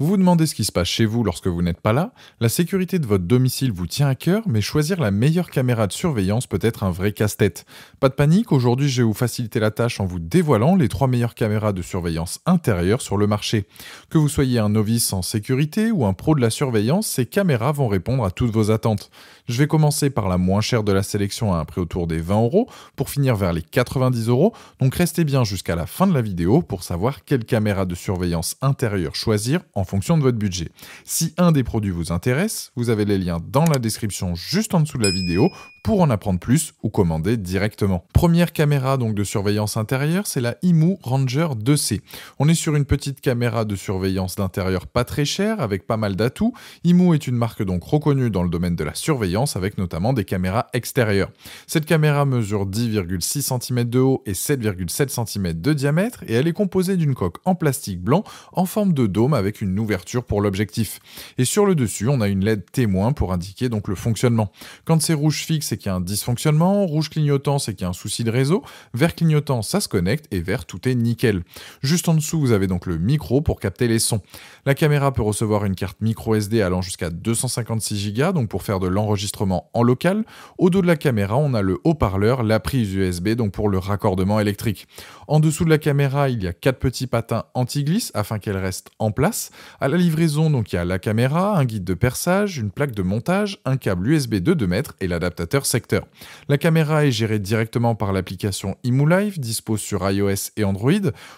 Vous vous demandez ce qui se passe chez vous lorsque vous n'êtes pas là? La sécurité de votre domicile vous tient à cœur, mais choisir la meilleure caméra de surveillance peut être un vrai casse-tête. Pas de panique, aujourd'hui je vais vous faciliter la tâche en vous dévoilant les 3 meilleures caméras de surveillance intérieure sur le marché. Que vous soyez un novice en sécurité ou un pro de la surveillance, ces caméras vont répondre à toutes vos attentes. Je vais commencer par la moins chère de la sélection à un prix autour des 20 € pour finir vers les 90 €, donc restez bien jusqu'à la fin de la vidéo pour savoir quelle caméra de surveillance intérieure choisir en fonction de votre budget. Si un des produits vous intéresse, vous avez les liens dans la description juste en dessous de la vidéo pour en apprendre plus ou commander directement. Première caméra donc de surveillance intérieure, c'est la Imu Ranger 2C. On est sur une petite caméra de surveillance d'intérieur pas très chère avec pas mal d'atouts. Imu est une marque donc reconnue dans le domaine de la surveillance avec notamment des caméras extérieures. Cette caméra mesure 10,6 cm de haut et 7,7 cm de diamètre et elle est composée d'une coque en plastique blanc en forme de dôme avec une ouverture pour l'objectif. Et sur le dessus, on a une LED témoin pour indiquer donc le fonctionnement. Quand c'est rouge fixe, c'est qu'il y a un dysfonctionnement, rouge clignotant, c'est qu'il y a un souci de réseau, vert clignotant, ça se connecte et vert, tout est nickel. Juste en dessous, vous avez donc le micro pour capter les sons. La caméra peut recevoir une carte micro SD allant jusqu'à 256 Go, donc pour faire de l'enregistrement en local. Au dos de la caméra, on a le haut-parleur, la prise USB, donc pour le raccordement électrique. En dessous de la caméra, il y a 4 petits patins anti-glisse afin qu'elle reste en place. À la livraison, donc il y a la caméra, un guide de perçage, une plaque de montage, un câble USB de 2 mètres et l'adaptateur secteur. La caméra est gérée directement par l'application ImuLive, dispo sur iOS et Android.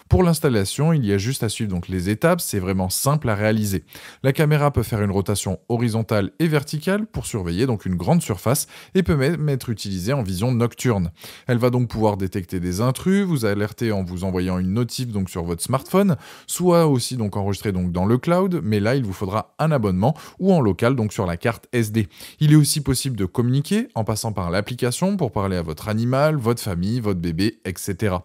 Pour l'installation, il y a juste à suivre donc les étapes, c'est vraiment simple à réaliser. La caméra peut faire une rotation horizontale et verticale pour surveiller donc une grande surface et peut même être utilisée en vision nocturne. Elle va donc pouvoir détecter des intrus, vous alerter en vous envoyant une notif donc sur votre smartphone, soit aussi donc enregistrer donc dans le cloud, mais là il vous faudra un abonnement ou en local donc sur la carte SD. Il est aussi possible de communiquer en passant par l'application pour parler à votre animal, votre famille, votre bébé, etc.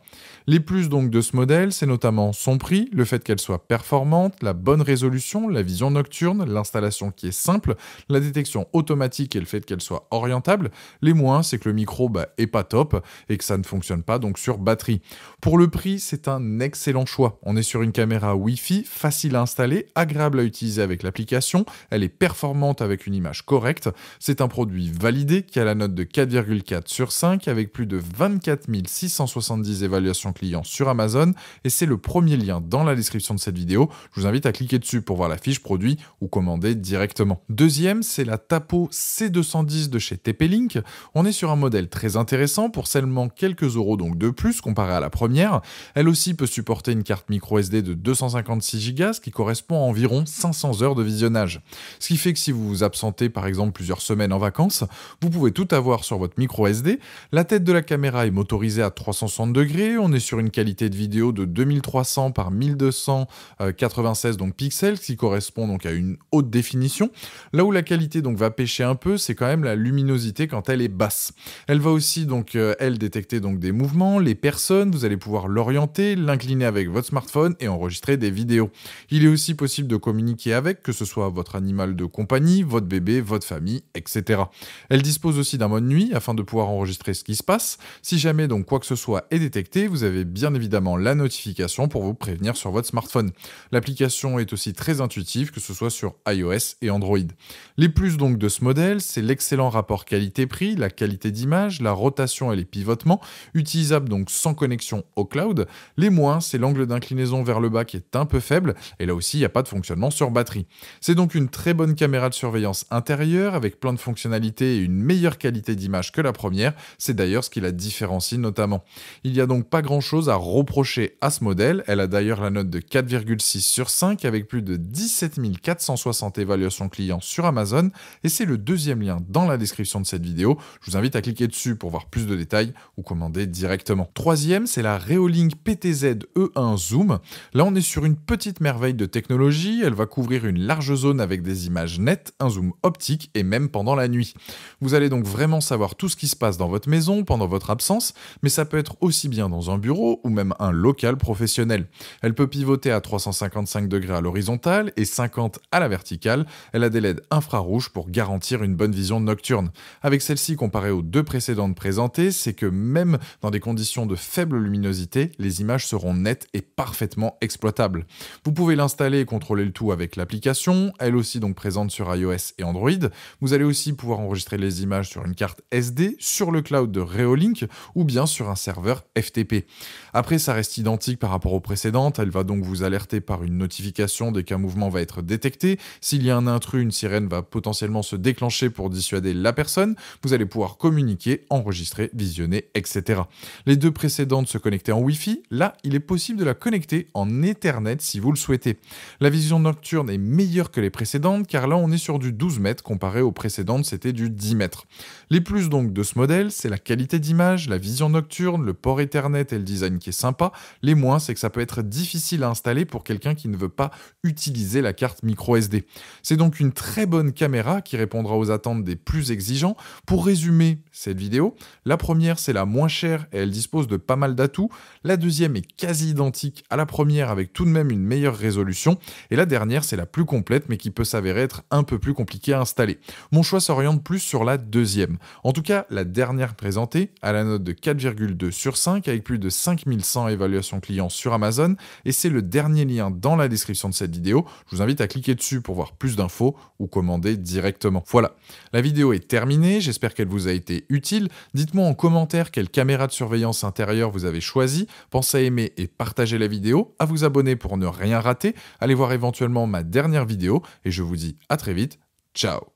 Les plus donc de ce modèle, c'est notamment son prix, le fait qu'elle soit performante, la bonne résolution, la vision nocturne, l'installation qui est simple, la détection automatique et le fait qu'elle soit orientable. Les moins, c'est que le micro est pas top et que ça ne fonctionne pas donc sur batterie. Pour le prix, c'est un excellent choix. On est sur une caméra Wi-Fi, facile à installer, agréable à utiliser avec l'application, elle est performante avec une image correcte. C'est un produit validé qui a la note de 4,4 sur 5 avec plus de 24 670 évaluations clients sur Amazon et c'est le premier lien dans la description de cette vidéo. Je vous invite à cliquer dessus pour voir la fiche produit ou commander directement. Deuxième, c'est la Tapo C210 de chez TP-Link. On est sur un modèle très intéressant pour seulement quelques euros donc de plus comparé à la première. Elle aussi peut supporter une carte micro SD de 256 Go, ce qui correspond à environ 500 heures de visionnage. Ce qui fait que si vous vous absentez par exemple plusieurs semaines en vacances, vous pouvez tout avoir sur votre micro SD. La tête de la caméra est motorisée à 360 degrés, on est sur une qualité de vidéo de 2300 par 1296 donc pixels, ce qui correspond donc à une haute définition. Là où la qualité donc va pêcher un peu, c'est quand même la luminosité quand elle est basse. Elle va aussi donc elle détecter donc des mouvements, les personnes, vous allez pouvoir l'orienter, l'incliner avec votre smartphone et enregistrer des vidéos. Il est aussi possible de communiquer avec, que ce soit votre animal de compagnie, votre bébé, votre famille, etc. Elle dispose aussi d'un mode nuit afin de pouvoir enregistrer ce qui se passe. Si jamais donc quoi que ce soit est détecté, vous avez bien évidemment la notification pour vous prévenir sur votre smartphone. L'application est aussi très intuitive, que ce soit sur iOS et Android. Les plus donc de ce modèle, c'est l'excellent rapport qualité-prix, la qualité d'image, la rotation et les pivotements, utilisable donc sans connexion au cloud. Les moins, c'est l'angle d'inclinaison vers le bas qui est un peu faible, et là aussi il n'y a pas de fonctionnement sur batterie. C'est donc une très bonne caméra de surveillance intérieure avec plein de fonctionnalités et une meilleure qualité d'image que la première, c'est d'ailleurs ce qui la différencie notamment. Il n'y a donc pas grand chose à reprocher à ce modèle, elle a d'ailleurs la note de 4,6 sur 5 avec plus de 17 460 évaluations clients sur Amazon et c'est le deuxième lien dans la description de cette vidéo. Je vous invite à cliquer dessus pour voir plus de détails ou commander directement. Troisième, c'est la Reolink PTZ E1 Zoom. Là, on est sur une petite merveille de technologie. Elle va couvrir une large zone avec des images nettes, un zoom optique et même pendant la nuit. Vous allez donc vraiment savoir tout ce qui se passe dans votre maison pendant votre absence, mais ça peut être aussi bien dans un bureau ou même un local professionnel. Elle peut pivoter à 355 degrés à l'horizontale et 50 à la verticale. Elle a des LED infrarouges pour garantir une bonne vision nocturne. Avec celle-ci comparée aux deux précédentes présentées, c'est que même dans des conditions de faible luminosité, les images seront nettes et parfaitement exploitables. Vous pouvez l'installer allez contrôler le tout avec l'application, elle aussi donc présente sur iOS et Android. Vous allez aussi pouvoir enregistrer les images sur une carte SD, sur le cloud de Reolink ou bien sur un serveur FTP. Après, ça reste identique par rapport aux précédentes, elle va donc vous alerter par une notification dès qu'un mouvement va être détecté. S'il y a un intrus, une sirène va potentiellement se déclencher pour dissuader la personne. Vous allez pouvoir communiquer, enregistrer, visionner, etc. Les deux précédentes se connectaient en Wi-Fi. Là, il est possible de la connecter en Ethernet si vous le souhaitez. La vision nocturne est meilleure que les précédentes car là, on est sur du 12 mètres comparé aux précédentes, c'était du 10 mètres. Les plus donc de ce modèle, c'est la qualité d'image, la vision nocturne, le port Ethernet et le design qui est sympa. Les moins, c'est que ça peut être difficile à installer pour quelqu'un qui ne veut pas utiliser la carte micro SD. C'est donc une très bonne caméra qui répondra aux attentes des plus exigeants. Pour résumer cette vidéo, la première c'est la moins chère et elle dispose de pas mal d'atouts. La deuxième est quasi identique à la première avec tout de même une meilleure résolution. Et la dernière c'est la plus complète mais qui peut s'avérer être un peu plus compliquée à installer. Mon choix s'oriente plus sur la deuxième. En tout cas, la dernière présentée a la note de 4,2 sur 5 avec plus de 5100 évaluations clients sur Amazon et c'est le dernier lien dans la description de cette vidéo. Je vous invite à cliquer dessus pour voir plus d'infos ou commander directement. Voilà, la vidéo est terminée, j'espère qu'elle vous a été utile. Dites-moi en commentaire quelle caméra de surveillance intérieure vous avez choisi. Pensez à aimer et partager la vidéo, à vous abonner pour ne rien rater. Allez voir éventuellement ma dernière vidéo et je vous dis à très vite. Ciao.